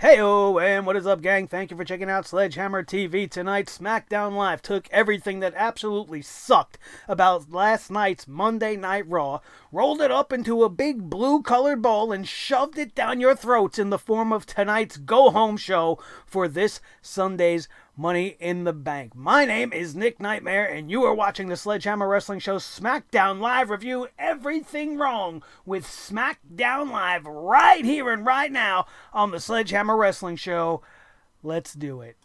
Heyo, and what is up, gang? Thank you for checking out Sledgehammer TV tonight. SmackDown Live took everything that absolutely sucked about last night's Monday Night Raw, rolled it up into a big blue-colored ball, and shoved it down your throats in the form of tonight's go-home show for this Sunday's Money in the Bank. My name is Nick Nightmare, and you are watching the Sledgehammer Wrestling Show SmackDown Live review. Everything wrong with SmackDown Live right here and right now on the Sledgehammer Wrestling Show. Let's do it.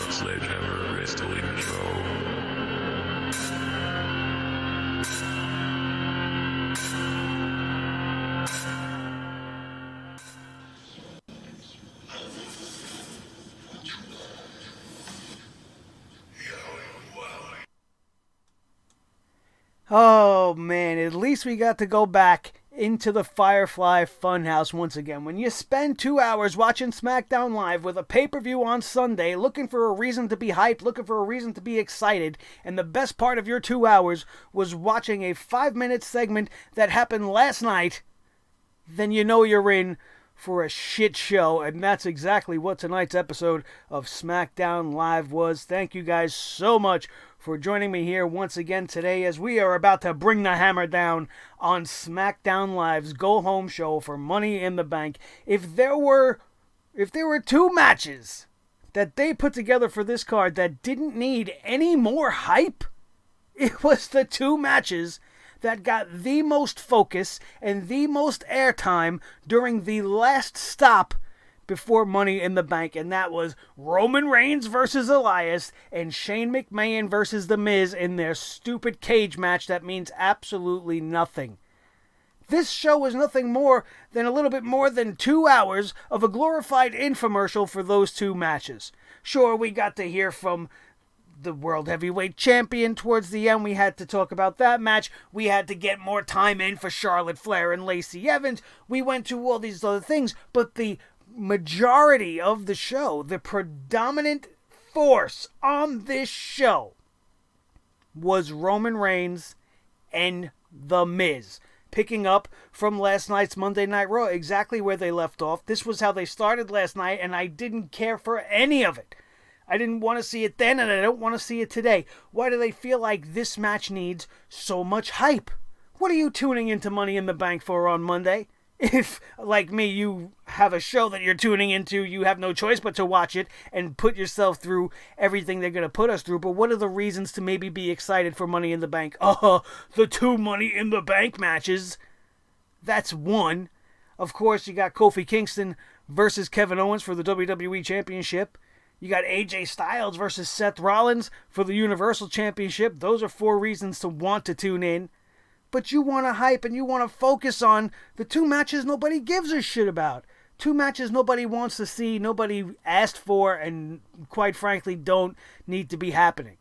Sledgehammer Wrestling Show. Oh man, at least we got to go back into the Firefly Funhouse once again. When you spend 2 hours watching SmackDown Live with a pay-per-view on Sunday, looking for a reason to be hyped, looking for a reason to be excited, and the best part of your 2 hours was watching a 5-minute segment that happened last night, then you know you're in for a shit show, and that's exactly what tonight's episode of SmackDown Live was. Thank you guys so much for joining me here once again today as we are about to bring the hammer down on SmackDown Live's go-home show for Money in the Bank. If there were 2 matches that they put together for this card that didn't need any more hype, it was the 2 matches that got the most focus and the most airtime during the last stop before Money in the Bank, and that was Roman Reigns versus Elias and Shane McMahon versus The Miz in their stupid cage match that means absolutely nothing. This show was nothing more than a little bit more than 2 hours of a glorified infomercial for those 2 matches. Sure, we got to hear from the World Heavyweight Champion towards the end. We had to talk about that match. We had to get more time in for Charlotte Flair and Lacey Evans. We went to all these other things, but the majority of the show, the predominant force on this show, was Roman Reigns and The Miz, picking up from last night's Monday Night Raw exactly where they left off. This was how they started last night, and I didn't care for any of it. I didn't want to see it then, and I don't want to see it today. Why do they feel like this match needs so much hype? What are you tuning into Money in the Bank for on Monday? If, like me, you have a show that you're tuning into, you have no choice but to watch it and put yourself through everything they're going to put us through. But what are the reasons to maybe be excited for Money in the Bank? The 2 Money in the Bank matches. That's one. Of course, you got Kofi Kingston versus Kevin Owens for the WWE Championship. You got AJ Styles versus Seth Rollins for the Universal Championship. Those are 4 reasons to want to tune in. But you want to hype and you want to focus on the 2 matches nobody gives a shit about. 2 matches nobody wants to see, nobody asked for, and quite frankly don't need to be happening.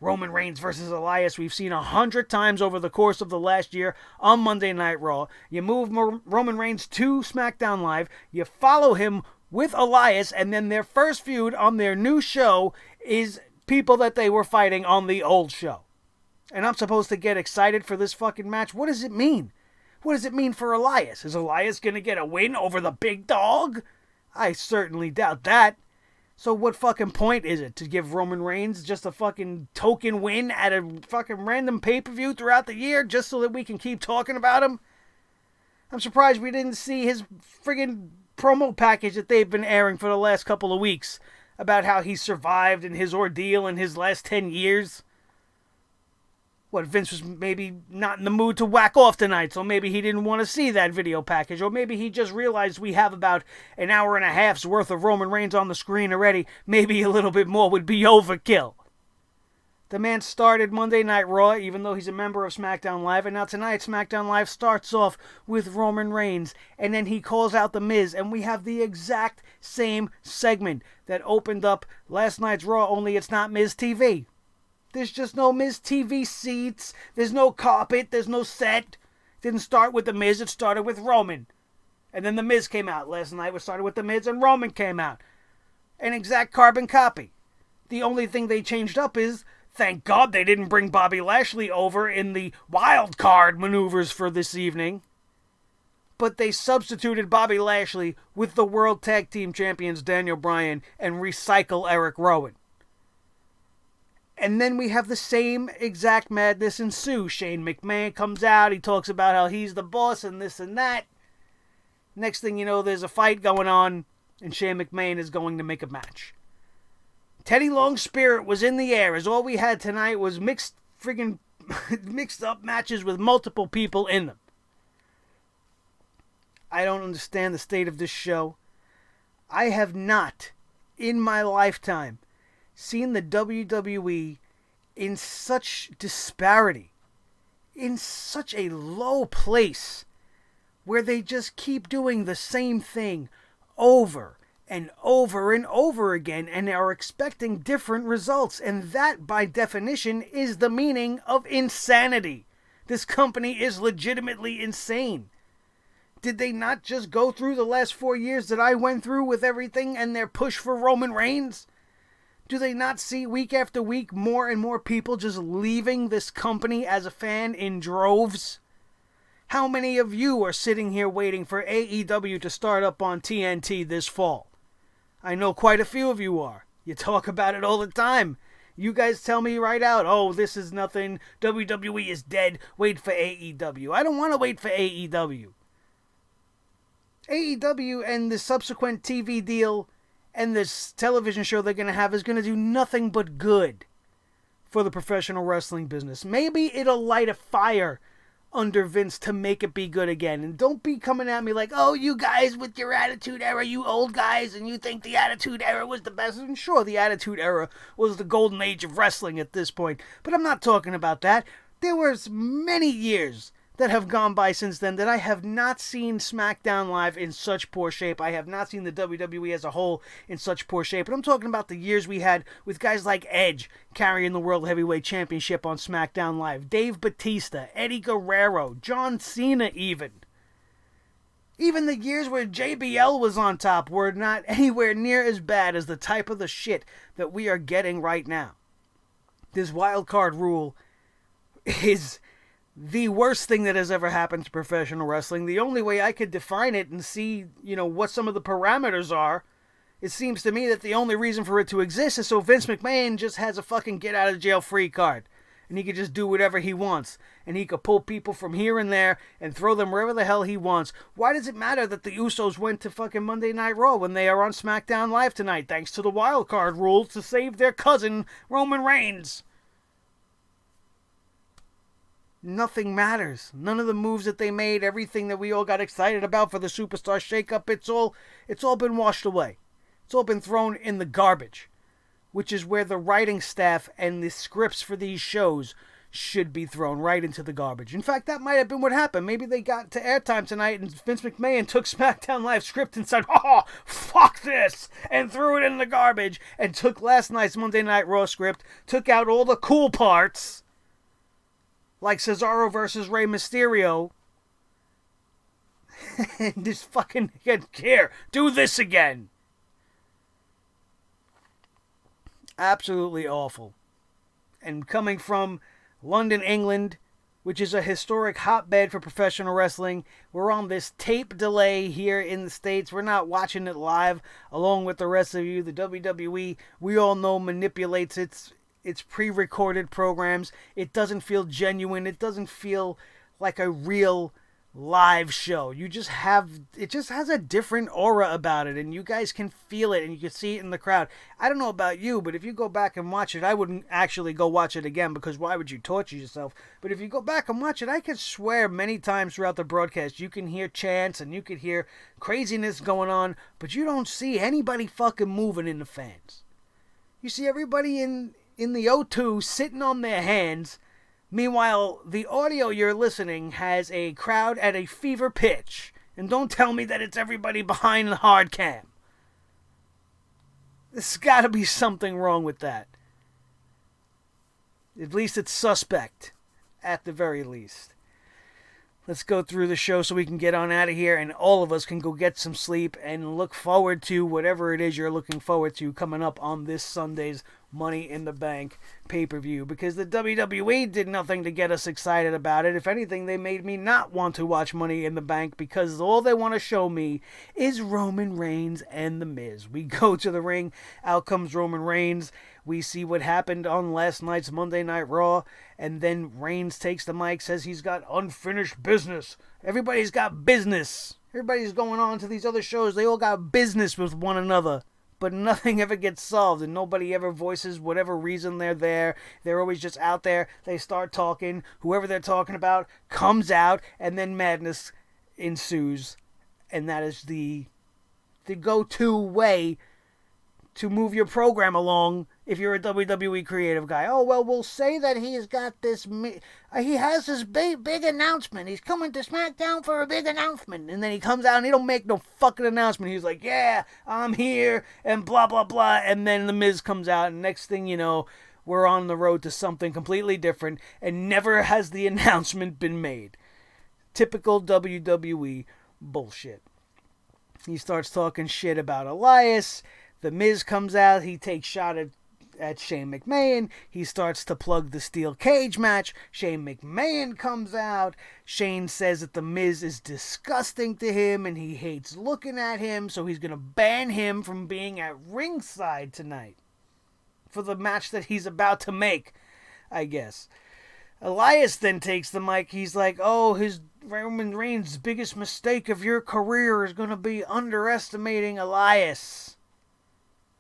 Roman Reigns versus Elias, we've seen 100 times over the course of the last year on Monday Night Raw. You move Roman Reigns to SmackDown Live, you follow him with Elias, and then their first feud on their new show is people that they were fighting on the old show. And I'm supposed to get excited for this fucking match? What does it mean? What does it mean for Elias? Is Elias going to get a win over the big dog? I certainly doubt that. So what fucking point is it to give Roman Reigns just a fucking token win at a fucking random pay-per-view throughout the year just so that we can keep talking about him? I'm surprised we didn't see his friggin' promo package that they've been airing for the last couple of weeks about how he survived in his ordeal in his last 10 years. What, Vince was maybe not in the mood to whack off tonight, so maybe he didn't want to see that video package, or maybe he just realized we have about an hour and a half's worth of Roman Reigns on the screen already. Maybe a little bit more would be overkill. The man started Monday Night Raw, even though he's a member of SmackDown Live, and now tonight SmackDown Live starts off with Roman Reigns, and then he calls out The Miz, and we have the exact same segment that opened up last night's Raw, only it's not Miz TV. There's just no Miz TV seats, there's no carpet, there's no set. It didn't start with The Miz, it started with Roman. And then The Miz came out last night. It started with The Miz and Roman came out. An exact carbon copy. The only thing they changed up is, thank God they didn't bring Bobby Lashley over in the wild card maneuvers for this evening. But they substituted Bobby Lashley with the World Tag Team Champions Daniel Bryan and recycle Eric Rowan. And then we have the same exact madness ensue. Shane McMahon comes out, he talks about how he's the boss and this and that. Next thing you know, there's a fight going on, and Shane McMahon is going to make a match. Teddy Long's spirit was in the air, as all we had tonight was mixed up matches with multiple people in them. I don't understand the state of this show. I have not, in my lifetime, seen the WWE in such disparity, in such a low place, where they just keep doing the same thing over and over and over again and are expecting different results. And that, by definition, is the meaning of insanity. This company is legitimately insane. Did they not just go through the last 4 years that I went through with everything and their push for Roman Reigns? Do they not see week after week more and more people just leaving this company as a fan in droves? How many of you are sitting here waiting for AEW to start up on TNT this fall? I know quite a few of you are. You talk about it all the time. You guys tell me right out, oh, this is nothing, WWE is dead, wait for AEW. I don't want to wait for AEW. AEW and the subsequent TV deal and this television show they're going to have is going to do nothing but good for the professional wrestling business. Maybe it'll light a fire under Vince to make it be good again. And don't be coming at me like, oh, you guys with your Attitude Era, you old guys, and you think the Attitude Era was the best. And sure, the Attitude Era was the golden age of wrestling at this point. But I'm not talking about that. There was many years that have gone by since then that I have not seen SmackDown Live in such poor shape. I have not seen the WWE as a whole in such poor shape. But I'm talking about the years we had with guys like Edge carrying the World Heavyweight Championship on SmackDown Live, Dave Bautista, Eddie Guerrero, John Cena even. Even the years where JBL was on top were not anywhere near as bad as the type of the shit that we are getting right now. This wild card rule is the worst thing that has ever happened to professional wrestling. The only way I could define it and see, what some of the parameters are, it seems to me that the only reason for it to exist is so Vince McMahon just has a fucking get out of jail free card. And he could just do whatever he wants. And he could pull people from here and there and throw them wherever the hell he wants. Why does it matter that the Usos went to fucking Monday Night Raw when they are on SmackDown Live tonight, thanks to the wild card rules to save their cousin, Roman Reigns? Nothing matters. None of the moves that they made, everything that we all got excited about for the Superstar shakeup, it's all been washed away. It's all been thrown in the garbage, which is where the writing staff and the scripts for these shows should be thrown right into the garbage. In fact, that might have been what happened. Maybe they got to airtime tonight and Vince McMahon took SmackDown Live script and said, oh, fuck this, and threw it in the garbage, and took last night's Monday Night Raw script, took out all the cool parts, like Cesaro versus Rey Mysterio, and just fucking, here, do this again. Absolutely awful. And coming from London, England, which is a historic hotbed for professional wrestling, we're on this tape delay here in the States. We're not watching it live along with the rest of you. The WWE, we all know, manipulates its pre-recorded programs. It doesn't feel genuine. It doesn't feel like a real live show. It just has a different aura about it, and you guys can feel it and you can see it in the crowd. I don't know about you, but if you go back and watch it, I wouldn't actually go watch it again, because why would you torture yourself? But if you go back and watch it, I can swear many times throughout the broadcast you can hear chants and you can hear craziness going on, but you don't see anybody fucking moving in the fans. You see everybody in the O2 sitting on their hands. Meanwhile, the audio you're listening has a crowd at a fever pitch. And don't tell me that it's everybody behind the hard cam. There's got to be something wrong with that. At least it's suspect, at the very least. Let's go through the show so we can get on out of here and all of us can go get some sleep and look forward to whatever it is you're looking forward to coming up on this Sunday's Money in the Bank pay-per-view, because the WWE did nothing to get us excited about it. If anything, they made me not want to watch Money in the Bank, because all they want to show me is Roman Reigns and The Miz. We go to the ring, out comes Roman Reigns. We see what happened on last night's Monday Night Raw, and then Reigns takes the mic, says he's got unfinished business. Everybody's got business. Everybody's going on to these other shows. They all got business with one another. But nothing ever gets solved, and nobody ever voices whatever reason they're there. They're always just out there. They start talking. Whoever they're talking about comes out, and then madness ensues. And that is the go-to way to move your program along if you're a WWE creative guy. Oh, well, we'll say that he's got this... he has this big announcement. He's coming to SmackDown for a big announcement. And then he comes out and he don't make no fucking announcement. He's like, yeah, I'm here, and blah, blah, blah. And then The Miz comes out, and next thing you know, we're on the road to something completely different, and never has the announcement been made. Typical WWE bullshit. He starts talking shit about Elias. The Miz comes out. He takes shot at Shane McMahon. He starts to plug the steel cage match. Shane McMahon comes out. Shane says that The Miz is disgusting to him and he hates looking at him, so he's going to ban him from being at ringside tonight for the match that he's about to make, I guess. Elias then takes the mic. He's like, oh, his Roman Reigns' biggest mistake of your career is going to be underestimating Elias.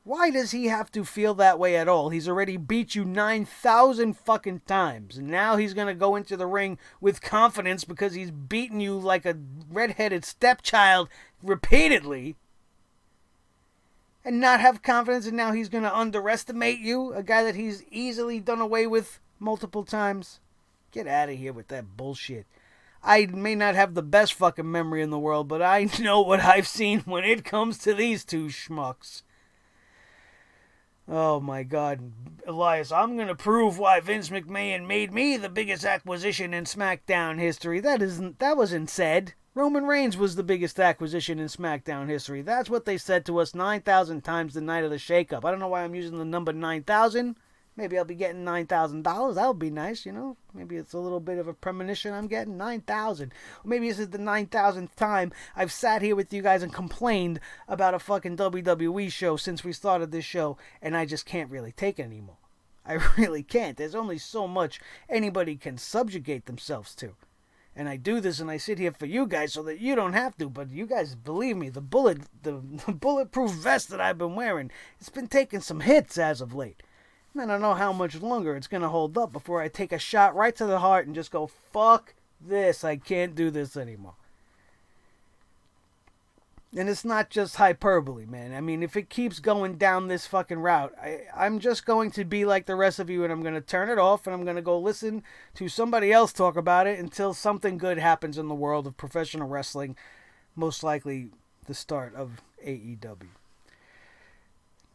Why does he have to feel that way at all? He's already beat you 9,000 fucking times. And now he's going to go into the ring with confidence because he's beaten you like a redheaded stepchild repeatedly. And not have confidence, and now he's going to underestimate you, a guy that he's easily done away with multiple times. Get out of here with that bullshit. I may not have the best fucking memory in the world, but I know what I've seen when it comes to these two schmucks. Oh my God, Elias, I'm going to prove why Vince McMahon made me the biggest acquisition in SmackDown history. That wasn't said. Roman Reigns was the biggest acquisition in SmackDown history. That's what they said to us 9,000 times the night of the shakeup. I don't know why I'm using the number 9,000. Maybe I'll be getting $9,000. That would be nice, you know. Maybe it's a little bit of a premonition I'm getting. 9,000. Or maybe this is the 9,000th time I've sat here with you guys and complained about a fucking WWE show since we started this show, and I just can't really take it anymore. I really can't. There's only so much anybody can subjugate themselves to. And I do this and I sit here for you guys so that you don't have to. But you guys, believe me, the bulletproof vest that I've been wearing, it's been taking some hits as of late. I don't know how much longer it's going to hold up before I take a shot right to the heart and just go, fuck this, I can't do this anymore. And it's not just hyperbole, man. I mean, if it keeps going down this fucking route, I'm just going to be like the rest of you, and I'm going to turn it off, and I'm going to go listen to somebody else talk about it until something good happens in the world of professional wrestling, most likely the start of AEW.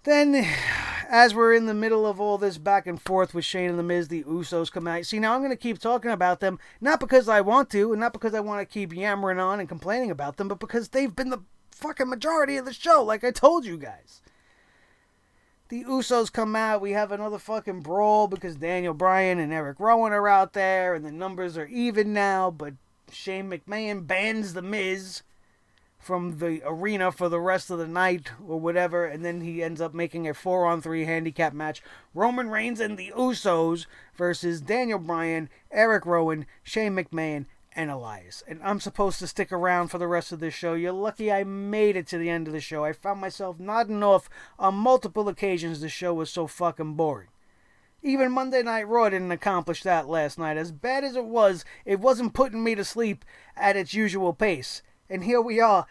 Then, as we're in the middle of all this back and forth with Shane and The Miz, the Usos come out. See, now I'm going to keep talking about them, not because I want to, and not because I want to keep yammering on and complaining about them, but because they've been the fucking majority of the show, like I told you guys. The Usos come out, we have another fucking brawl because Daniel Bryan and Eric Rowan are out there, and the numbers are even now, but Shane McMahon bans The Miz from the arena for the rest of the night or whatever, and then he ends up making a 4-on-3 handicap match. Roman Reigns and the Usos versus Daniel Bryan, Eric Rowan, Shane McMahon, and Elias. And I'm supposed to stick around for the rest of this show. You're lucky I made it to the end of the show. I found myself nodding off on multiple occasions. The show was so fucking boring. Even Monday Night Raw didn't accomplish that last night. As bad as it wasn't putting me to sleep at its usual pace. And here we are,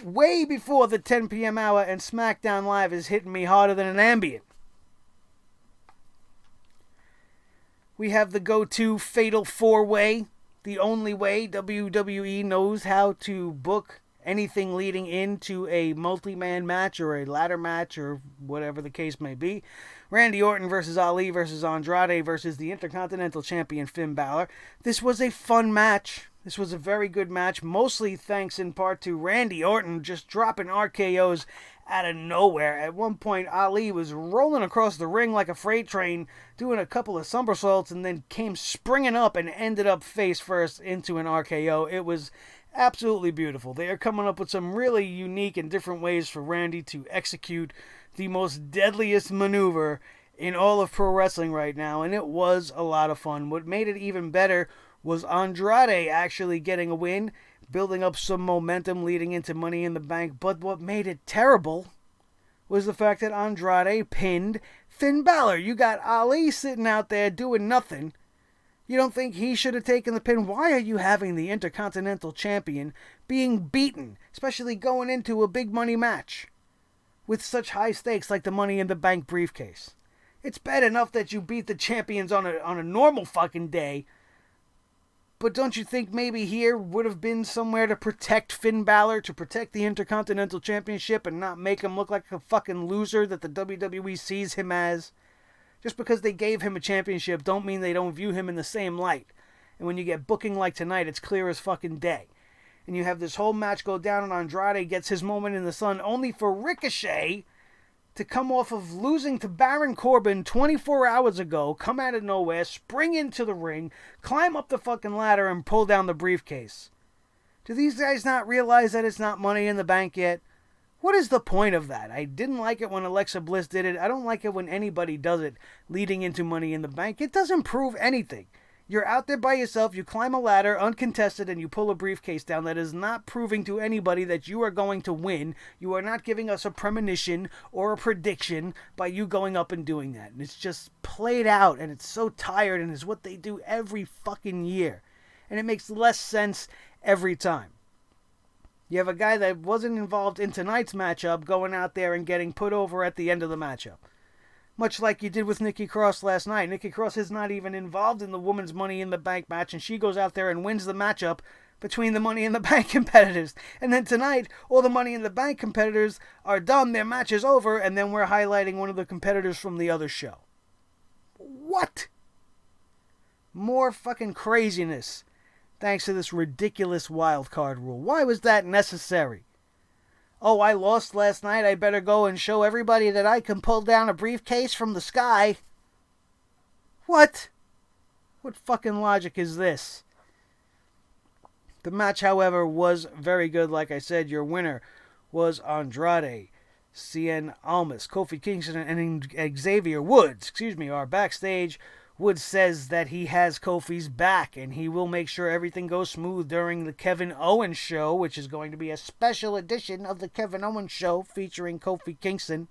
way before the 10 p.m. hour, and SmackDown Live is hitting me harder than an Ambien. We have the go-to Fatal 4-Way, the only way WWE knows how to book anything leading into a multi-man match or a ladder match or whatever the case may be. Randy Orton versus Ali versus Andrade versus the Intercontinental Champion Finn Balor. This was a fun match. This was a very good match, mostly thanks in part to Randy Orton just dropping RKOs out of nowhere. At one point, Ali was rolling across the ring like a freight train, doing a couple of somersaults, and then came springing up and ended up face first into an RKO. It was absolutely beautiful. They are coming up with some really unique and different ways for Randy to execute the most deadliest maneuver in all of pro wrestling right now, and it was a lot of fun. What made it even better was Andrade actually getting a win, building up some momentum leading into Money in the Bank. But what made it terrible was the fact that Andrade pinned Finn Balor. You got Ali sitting out there doing nothing. You don't think he should have taken the pin? Why are you having the Intercontinental Champion being beaten, especially going into a big money match with such high stakes like the Money in the Bank briefcase? It's bad enough that you beat the champions on a normal fucking day, but don't you think maybe here would have been somewhere to protect Finn Balor, to protect the Intercontinental Championship and not make him look like a fucking loser that the WWE sees him as? Just because they gave him a championship don't mean they don't view him in the same light. And when you get booking like tonight, it's clear as fucking day. And you have this whole match go down and Andrade gets his moment in the sun only for Ricochet to come off of losing to Baron Corbin 24 hours ago, come out of nowhere, spring into the ring, climb up the fucking ladder, and pull down the briefcase. Do these guys not realize that it's not Money in the Bank yet? What is the point of that? I didn't like it when Alexa Bliss did it. I don't like it when anybody does it leading into Money in the Bank. It doesn't prove anything. You're out there by yourself, you climb a ladder uncontested, and you pull a briefcase down. That is not proving to anybody that you are going to win. You are not giving us a premonition or a prediction by you going up and doing that. And it's just played out, and it's so tired, and it's what they do every fucking year. And it makes less sense every time. You have a guy that wasn't involved in tonight's matchup going out there and getting put over at the end of the matchup. Much like you did with Nikki Cross last night. Nikki Cross is not even involved in the women's Money in the Bank match, and she goes out there and wins the matchup between the Money in the Bank competitors. And then tonight, all the Money in the Bank competitors are done, their match is over, and then we're highlighting one of the competitors from the other show. What? More fucking craziness thanks to this ridiculous wild card rule. Why was that necessary? Oh, I lost last night, I better go and show everybody that I can pull down a briefcase from the sky. What? What fucking logic is this? The match, however, was very good. Like I said, your winner was Andrade. Cien Almas, Kofi Kingston, and Xavier Woods, are backstage. Woods says that he has Kofi's back and he will make sure everything goes smooth during the Kevin Owens show, which is going to be a special edition of the Kevin Owens show featuring Kofi Kingston.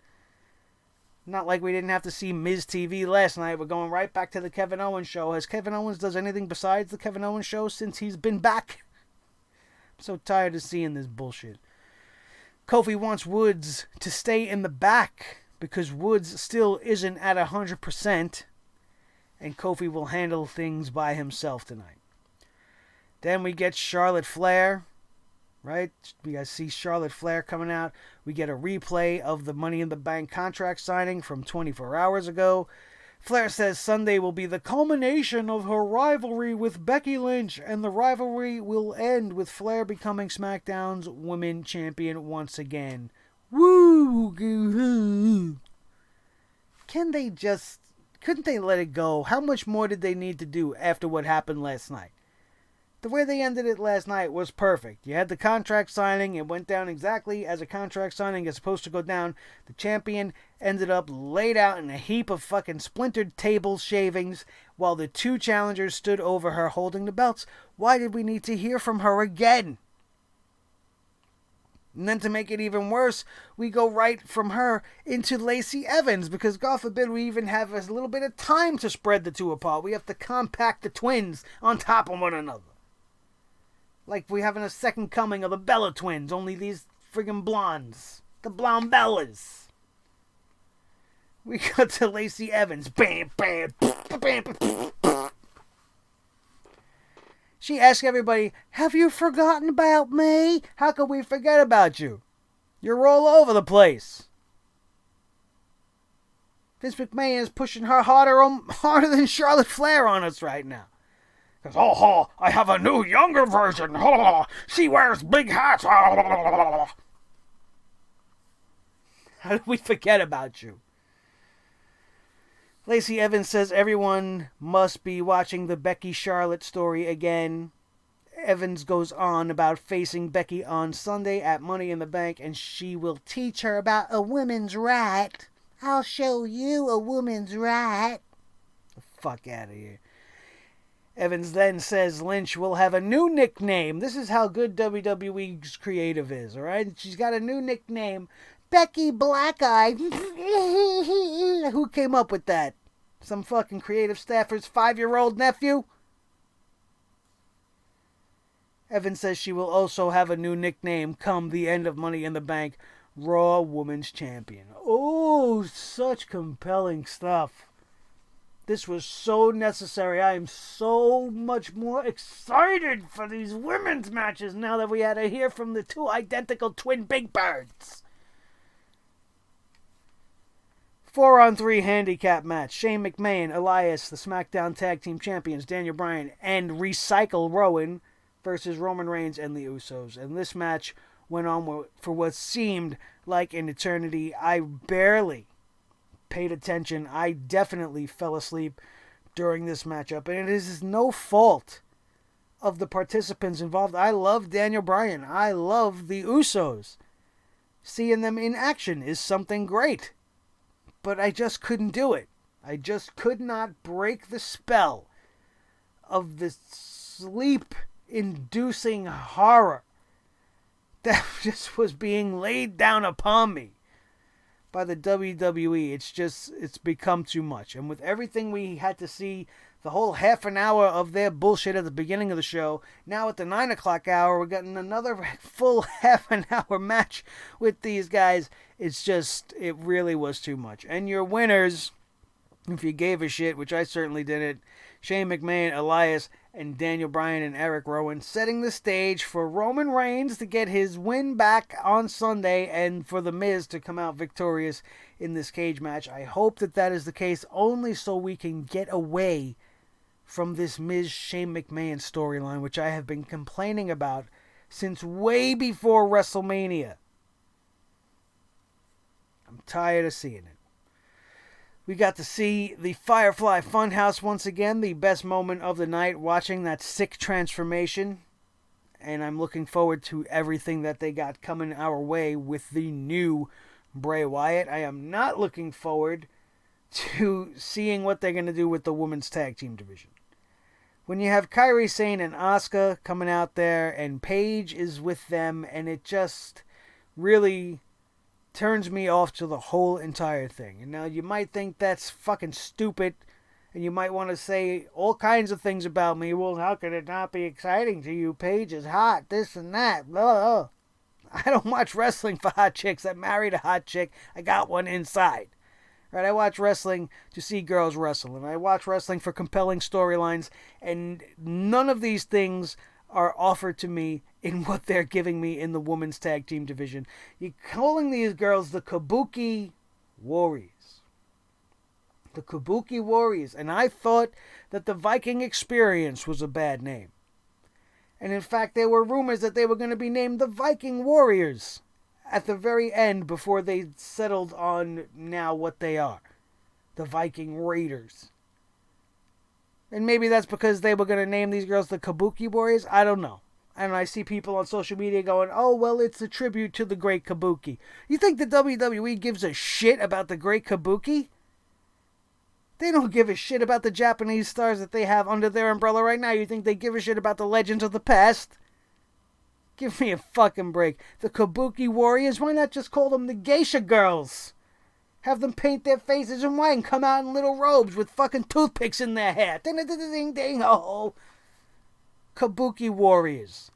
Not like we didn't have to see Miz TV last night. We're going right back to the Kevin Owens show. Has Kevin Owens does anything besides the Kevin Owens show since he's been back? I'm so tired of seeing this bullshit. Kofi wants Woods to stay in the back because Woods still isn't at 100%. And Kofi will handle things by himself tonight. Then we get Charlotte Flair, right? We got to see Charlotte Flair coming out. We get a replay of the Money in the Bank contract signing from 24 hours ago. Flair says Sunday will be the culmination of her rivalry with Becky Lynch, and the rivalry will end with Flair becoming SmackDown's Women's Champion once again. Woo! Couldn't they let it go? How much more did they need to do after what happened last night? The way they ended it last night was perfect. You had the contract signing. It went down exactly as a contract signing is supposed to go down. The champion ended up laid out in a heap of fucking splintered table shavings while the two challengers stood over her holding the belts. Why did we need to hear from her again? And then to make it even worse, we go right from her into Lacey Evans because, God forbid, we even have a little bit of time to spread the two apart. We have to compact the twins on top of one another. Like we're having a second coming of the Bella twins, only these friggin' blondes. The blonde Bellas. We got to Lacey Evans. Bam, bam, bam, bam, bam. She asked everybody, have you forgotten about me? How could we forget about you? You're all over the place. Vince McMahon is pushing her harder than Charlotte Flair on us right now. Because, I have a new, younger version. She wears big hats. How did we forget about you? Lacey Evans says everyone must be watching the Becky Charlotte story again. Evans goes on about facing Becky on Sunday at Money in the Bank, and she will teach her about a woman's right. I'll show you a woman's right. The fuck out of here. Evans then says Lynch will have a new nickname. This is how good WWE's creative is, alright? She's got a new nickname. Becky Black Eye. Who came up with that? Some fucking creative staffer's 5-year-old nephew? Evans says she will also have a new nickname come the end of Money in the Bank, Raw Women's Champion. Oh, such compelling stuff. This was so necessary. I am so much more excited for these women's matches now that we had to hear from the two identical twin Big Birds. 4-on-3 handicap match. Shane McMahon, Elias, the SmackDown Tag Team Champions, Daniel Bryan, and Recycle Rowan versus Roman Reigns and the Usos. And this match went on for what seemed like an eternity. I barely paid attention. I definitely fell asleep during this matchup. And it is no fault of the participants involved. I love Daniel Bryan. I love the Usos. Seeing them in action is something great. But I just couldn't do it. I just could not break the spell of the sleep-inducing horror that just was being laid down upon me by the WWE. It's become too much. And with everything we had to see, the whole half an hour of their bullshit at the beginning of the show, now at the 9 o'clock hour, we're getting another full half an hour match with these guys. It really was too much. And your winners, if you gave a shit, which I certainly didn't, Shane McMahon, Elias, and Daniel Bryan and Eric Rowan, setting the stage for Roman Reigns to get his win back on Sunday and for The Miz to come out victorious in this cage match. I hope that is the case, only so we can get away from this Miz Shane McMahon storyline, which I have been complaining about since way before WrestleMania. I'm tired of seeing it. We got to see the Firefly Funhouse once again, the best moment of the night, watching that sick transformation. And I'm looking forward to everything that they got coming our way with the new Bray Wyatt. I am not looking forward to seeing what they're going to do with the women's tag team division. When you have Kairi Sane and Asuka coming out there and Paige is with them, and it just really turns me off to the whole entire thing. And now you might think that's fucking stupid, and you might want to say all kinds of things about me. Well, how could it not be exciting to you? Paige is hot, this and that. Blah, blah. I don't watch wrestling for hot chicks. I married a hot chick. I got one inside. Right? I watch wrestling to see girls wrestle, and I watch wrestling for compelling storylines, and none of these things are offered to me in what they're giving me in the women's tag team division. You're calling these girls the Kabuki Warriors. The Kabuki Warriors. And I thought that the Viking Experience was a bad name. And in fact, there were rumors that they were going to be named the Viking Warriors at the very end before they settled on now what they are. The Viking Raiders. And maybe that's because they were going to name these girls the Kabuki Warriors. I don't know. And I see people on social media going, oh, well, it's a tribute to the Great Kabuki. You think the WWE gives a shit about the Great Kabuki? They don't give a shit about the Japanese stars that they have under their umbrella right now. You think they give a shit about the legends of the past? Give me a fucking break. The Kabuki Warriors, why not just call them the Geisha Girls? Have them paint their faces in white and come out in little robes with fucking toothpicks in their hair. Ding, ding, ding, ding, oh. Kabuki Warriors.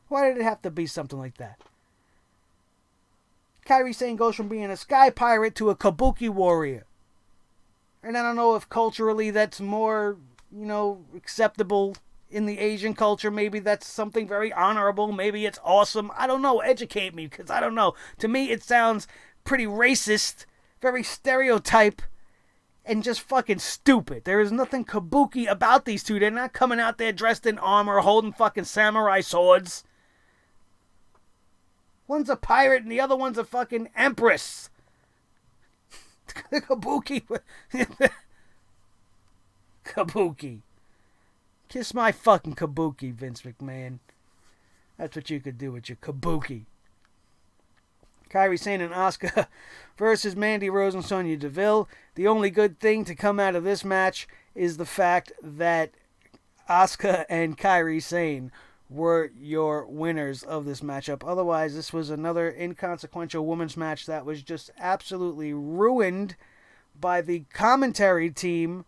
Why did it have to be something like that? Kairi Sane goes from being a sky pirate to a Kabuki Warrior. And I don't know if culturally that's more, acceptable in the Asian culture. Maybe that's something very honorable. Maybe it's awesome. I don't know. Educate me, because I don't know. To me, it sounds pretty racist. Very stereotype, and just fucking stupid. There is nothing kabuki about these two. They're not coming out there dressed in armor, holding fucking samurai swords. One's a pirate and the other one's a fucking empress. Kabuki. Kabuki. Kiss my fucking kabuki, Vince McMahon. That's what you could do with your kabuki. Kairi Sane and Asuka versus Mandy Rose and Sonya Deville. The only good thing to come out of this match is the fact that Asuka and Kairi Sane were your winners of this matchup. Otherwise, this was another inconsequential women's match that was just absolutely ruined by the commentary team,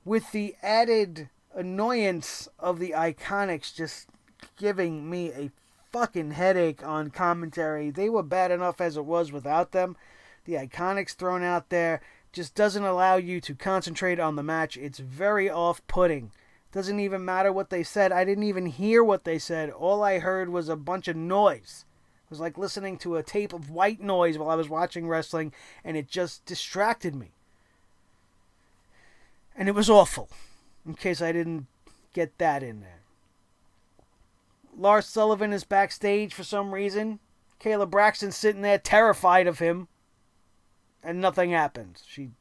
with the added annoyance of the Iconics just giving me a fucking headache on commentary. They were bad enough as it was without them. The Iconics thrown out there just doesn't allow you to concentrate on the match. It's very off-putting. Doesn't even matter what they said. I didn't even hear what they said. All I heard was a bunch of noise. It was like listening to a tape of white noise while I was watching wrestling, and it just distracted me. And it was awful, in case I didn't get that in there. Lars Sullivan is backstage for some reason. Kayla Braxton's sitting there terrified of him, and nothing happens. She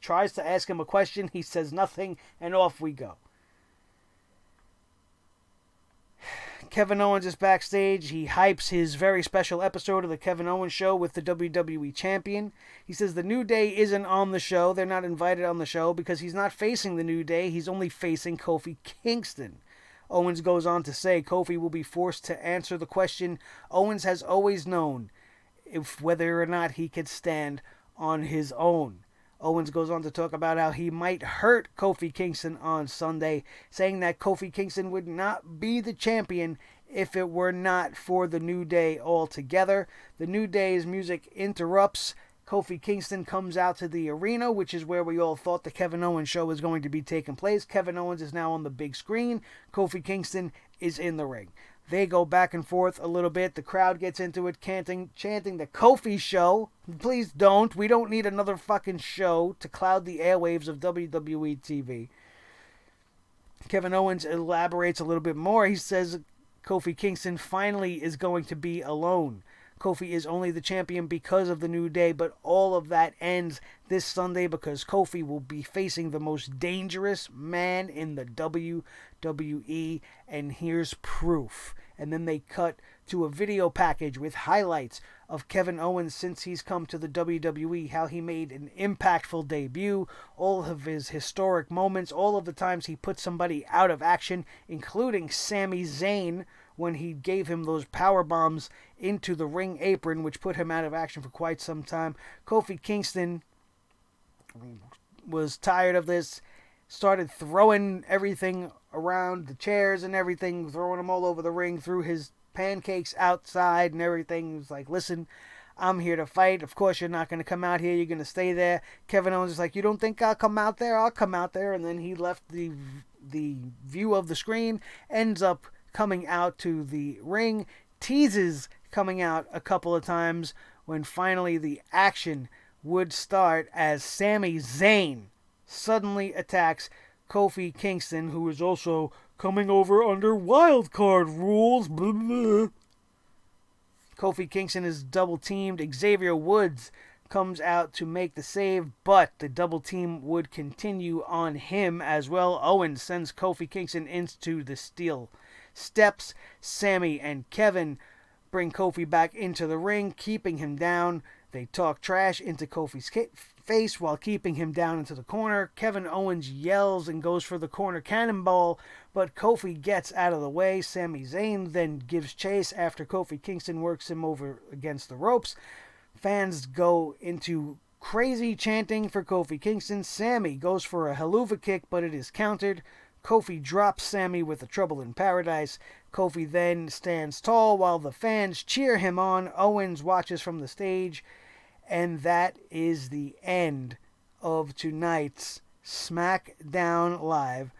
tries to ask him a question. He says nothing, and off we go. Kevin Owens is backstage. He hypes his very special episode of the Kevin Owens Show with the WWE Champion. He says the New Day isn't on the show. They're not invited on the show because he's not facing the New Day. He's only facing Kofi Kingston. Owens goes on to say Kofi will be forced to answer the question Owens has always known, if whether or not he could stand on his own. Owens goes on to talk about how he might hurt Kofi Kingston on Sunday, saying that Kofi Kingston would not be the champion if it were not for the New Day altogether. The New Day's music interrupts. Kofi Kingston comes out to the arena, which is where we all thought the Kevin Owens show was going to be taking place. Kevin Owens is now on the big screen. Kofi Kingston is in the ring. They go back and forth a little bit. The crowd gets into it, chanting the Kofi show. Please don't. We don't need another fucking show to cloud the airwaves of WWE TV. Kevin Owens elaborates a little bit more. He says Kofi Kingston finally is going to be alone. Kofi is only the champion because of the New Day, but all of that ends this Sunday because Kofi will be facing the most dangerous man in the WWE, and here's proof. And then they cut to a video package with highlights of Kevin Owens since he's come to the WWE, how he made an impactful debut, all of his historic moments, all of the times he put somebody out of action, including Sami Zayn, when he gave him those power bombs into the ring apron, which put him out of action for quite some time. Kofi Kingston was tired of this, started throwing everything around, the chairs and everything, throwing them all over the ring, threw his pancakes outside and everything. He was like, listen, I'm here to fight. Of course you're not going to come out here. You're going to stay there. Kevin Owens is like, you don't think I'll come out there? I'll come out there. And then he left the view of the screen, ends up coming out to the ring, teases coming out a couple of times when finally the action would start as Sami Zayn suddenly attacks Kofi Kingston, who is also coming over under wildcard rules. Blah, blah. Kofi Kingston is double teamed. Xavier Woods comes out to make the save, but the double team would continue on him as well. Owens sends Kofi Kingston into the steel steps. Sammy and Kevin bring Kofi back into the ring, keeping him down. They talk trash into Kofi's face while keeping him down into the corner. Kevin Owens yells and goes for the corner cannonball, but Kofi gets out of the way. Sami Zayn then gives chase after Kofi Kingston works him over against the ropes. Fans go into crazy chanting for Kofi Kingston. Sammy goes for a haluva kick, but it is countered. Kofi drops Sammy with a Trouble in Paradise. Kofi then stands tall while the fans cheer him on. Owens watches from the stage. And that is the end of tonight's SmackDown Live,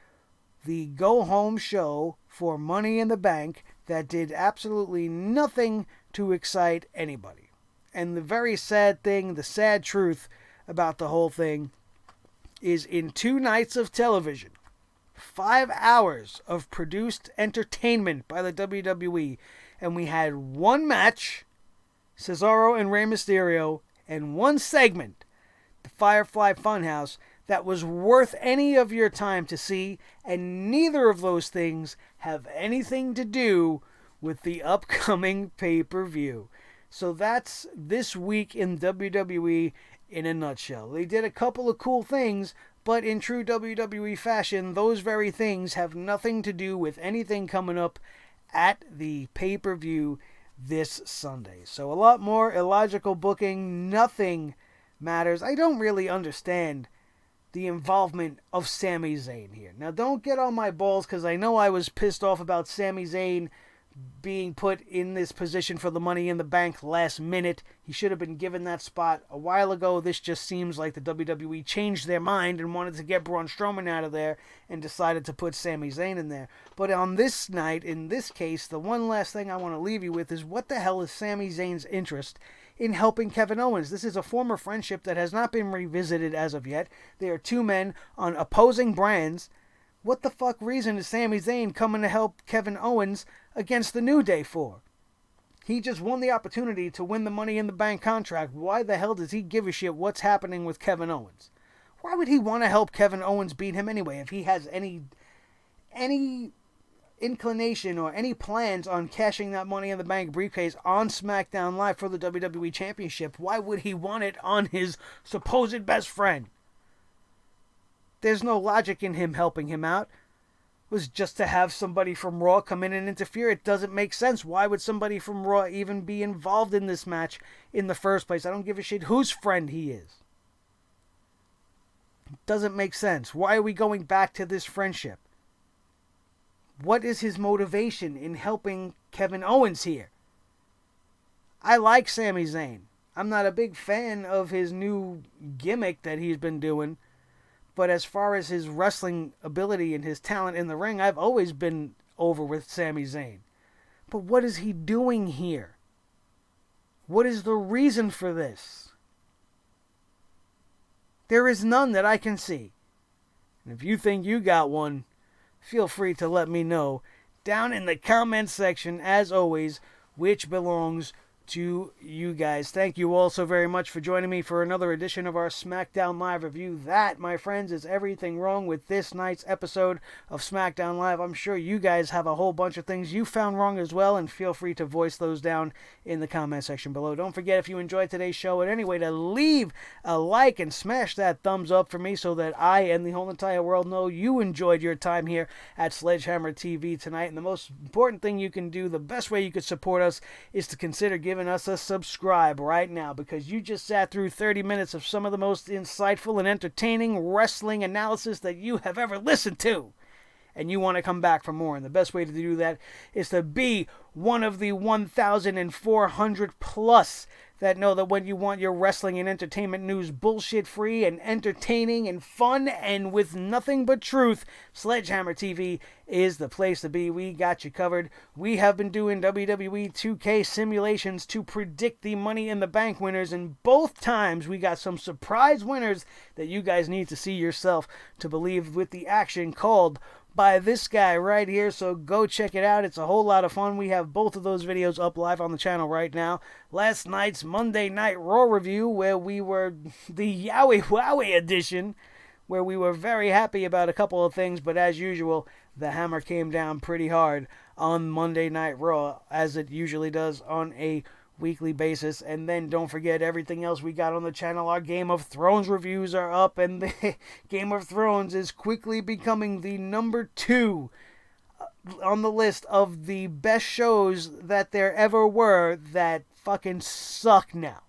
the go-home show for Money in the Bank that did absolutely nothing to excite anybody. And the very sad thing, the sad truth about the whole thing, is in 2 nights of television, 5 hours of produced entertainment by the WWE, and we had 1 match, Cesaro and Rey Mysterio, and 1 segment, the Firefly Funhouse, that was worth any of your time to see, and neither of those things have anything to do with the upcoming pay-per-view. So that's this week in WWE in a nutshell. They did a couple of cool things, but in true WWE fashion, those very things have nothing to do with anything coming up at the pay-per-view this Sunday. So a lot more illogical booking, nothing matters. I don't really understand the involvement of Sami Zayn here. Now, don't get on my balls, because I know I was pissed off about Sami Zayn being put in this position for the Money in the Bank last minute. He should have been given that spot a while ago. This just seems like the WWE changed their mind and wanted to get Braun Strowman out of there and decided to put Sami Zayn in there. But on this night, in this case, the one last thing I want to leave you with is, what the hell is Sami Zayn's interest in helping Kevin Owens? This is a former friendship that has not been revisited as of yet. They are 2 men on opposing brands. What the fuck reason is Sami Zayn coming to help Kevin Owens against the New Day for? He just won the opportunity to win the Money in the Bank contract. Why the hell does he give a shit what's happening with Kevin Owens? Why would he want to help Kevin Owens beat him anyway? If he has any inclination or any plans on cashing that Money in the Bank briefcase on SmackDown Live for the WWE Championship, why would he want it on his supposed best friend? There's no logic in him helping him out. It was just to have somebody from Raw come in and interfere. It doesn't make sense. Why would somebody from Raw even be involved in this match in the first place? I don't give a shit whose friend he is. It doesn't make sense. Why are we going back to this friendship? What is his motivation in helping Kevin Owens here? I like Sami Zayn. I'm not a big fan of his new gimmick that he's been doing. But as far as his wrestling ability and his talent in the ring, I've always been over with Sami Zayn. But what is he doing here? What is the reason for this? There is none that I can see. And if you think you got one, feel free to let me know down in the comments section, as always, which belongs to you guys. Thank you all so very much for joining me for another edition of our SmackDown Live review. That, my friends, is everything wrong with this night's episode of SmackDown Live. I'm sure you guys have a whole bunch of things you found wrong as well, and feel free to voice those down in the comment section below. Don't forget, if you enjoyed today's show in any way, to leave a like and smash that thumbs up for me so that I and the whole entire world know you enjoyed your time here at Sledgehammer TV tonight. And the most important thing you can do, the best way you could support us, is to consider giving us a subscribe right now, because you just sat through 30 minutes of some of the most insightful and entertaining wrestling analysis that you have ever listened to, and you want to come back for more. And the best way to do that is to be one of the 1,400 plus that know that when you want your wrestling and entertainment news bullshit free and entertaining and fun and with nothing but truth, Sledgehammer TV is the place to be. We got you covered. We have been doing WWE 2K simulations to predict the Money in the Bank winners, and both times we got some surprise winners that you guys need to see yourself to believe, with the action called by this guy right here. So go check it out. It's a whole lot of fun. We have both of those videos up live on the channel right now. Last night's Monday Night Raw review, where we were the Yowie Wowie edition, where we were very happy about a couple of things, but as usual, the hammer came down pretty hard on Monday Night Raw, as it usually does on a weekly basis. And then don't forget everything else we got on the channel. Our Game of Thrones reviews are up, and the Game of Thrones is quickly becoming the number 2 on the list of the best shows that there ever were that fucking suck now.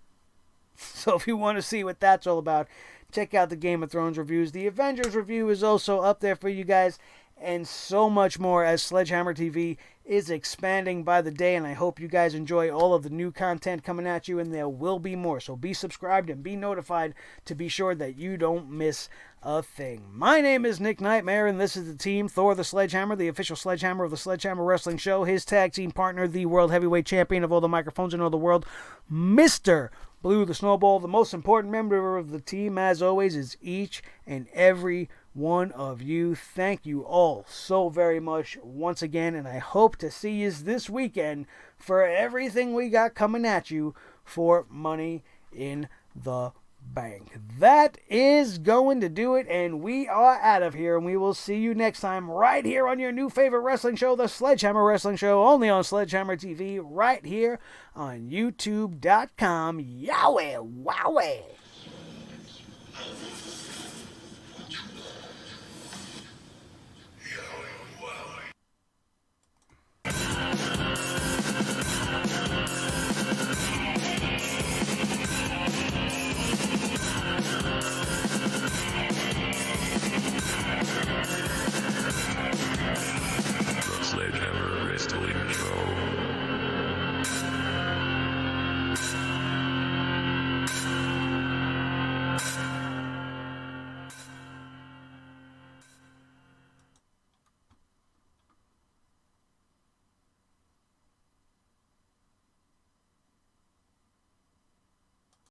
So if you want to see what that's all about, check out the Game of Thrones reviews. The Avengers review is also up there for you guys, and so much more, as Sledgehammer TV is expanding by the day, and I hope you guys enjoy all of the new content coming at you, and there will be more. So be subscribed and be notified to be sure that you don't miss a thing. My name is Nick Nightmare, and this is the team, Thor the Sledgehammer, the official Sledgehammer of the Sledgehammer Wrestling Show, his tag team partner, the World Heavyweight Champion of all the microphones in all the world, Mr. Blue the Snowball, the most important member of the team, as always, is each and every one of you. Thank you all so very much once again, and I hope to see you this weekend for everything we got coming at you for Money in the Bank. That is going to do it, and we are out of here, and we will see you next time right here on your new favorite wrestling show, the Sledgehammer Wrestling Show, only on Sledgehammer TV, right here on YouTube.com. Yowie! Wowie!